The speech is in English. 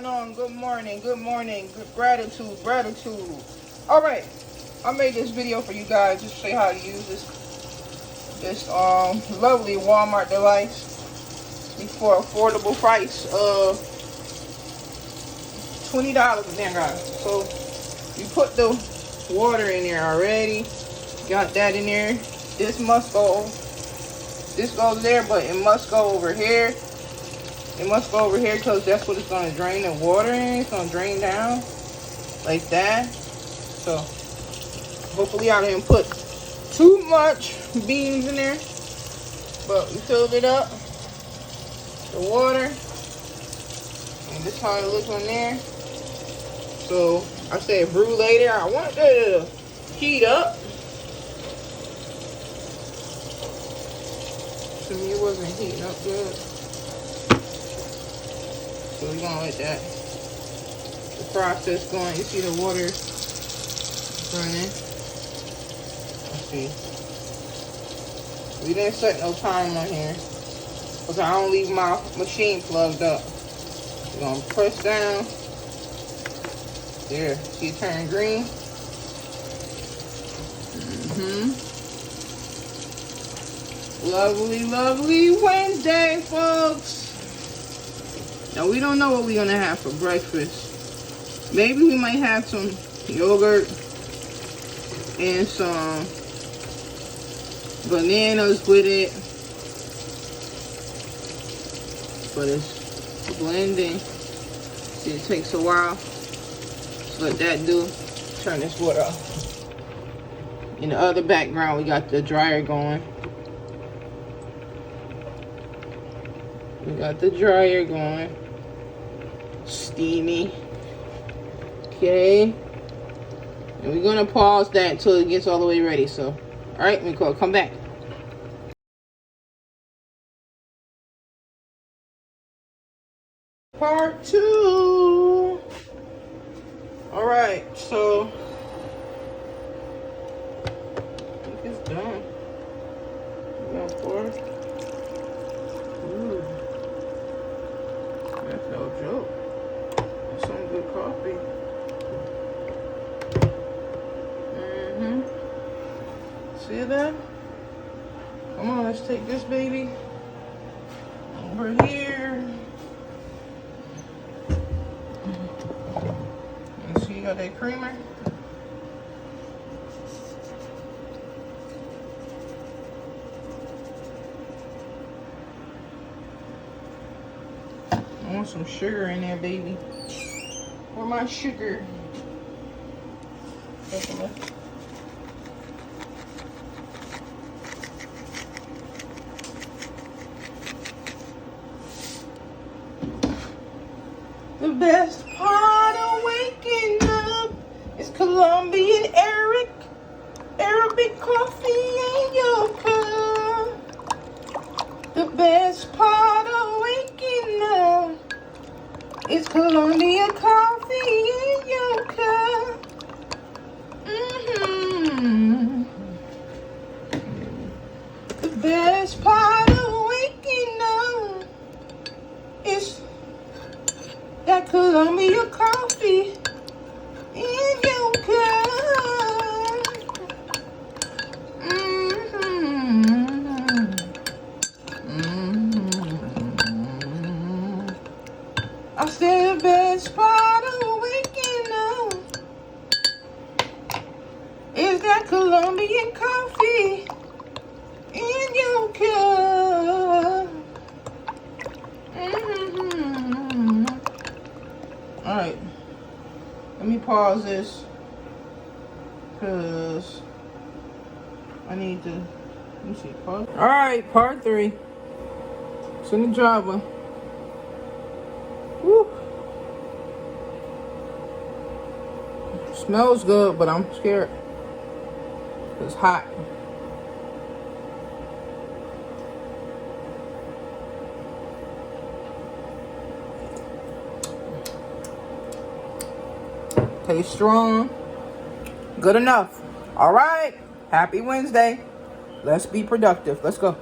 going on? Good morning, good gratitude. All right, I made this video for you guys just to show you how to use this lovely Walmart device for affordable price of $20. Damn, guys. So you put the water in there already. Got that in there. This goes there, but it must go over here. It must go over here because that's what it's going to drain the water in. It's going to drain down like that. So hopefully I didn't put too much beans in there, but we filled it up, the water, and this is how it looks on there. So I said brew later. I want it to heat up. To me, it wasn't heating up good. So we're gonna let the process going. You see the water running. Let's see. We didn't set no time on here because I don't leave my machine plugged up. We're gonna press down. There, see it turn green? Lovely Wednesday, folks. Now, we don't know what we're gonna have for breakfast. Maybe we might have some yogurt and some bananas with it. But it's blending. See, it takes a while. So let that do. Turn this water off. In the other background, we got the dryer going. We got the dryer going. Steamy. Okay. And we're gonna pause that until it gets all the way ready. So, alright, we come back. Part 2. Alright, so I think it's done. We're gonna pour. Ooh. That's no joke. That's some good coffee. See that? Come on, let's take this baby over here. And see, you got that creamer? I want some sugar in there, baby. Where's my sugar? The best part of waking up is Colombian Arabic coffee in your cup. The best part of waking up is Colombian coffee in your cup. The best part of waking up is that Colombian coffee in your cup. I said the best part of waking up is that Colombian coffee in your cup. Alright, let me pause this because I need to, let me see, pause. Alright, part 3. It's in the driver. Woo. Smells good, but I'm scared. It's hot. Tastes strong. Good enough. All right. Happy Wednesday. Let's be productive. Let's go.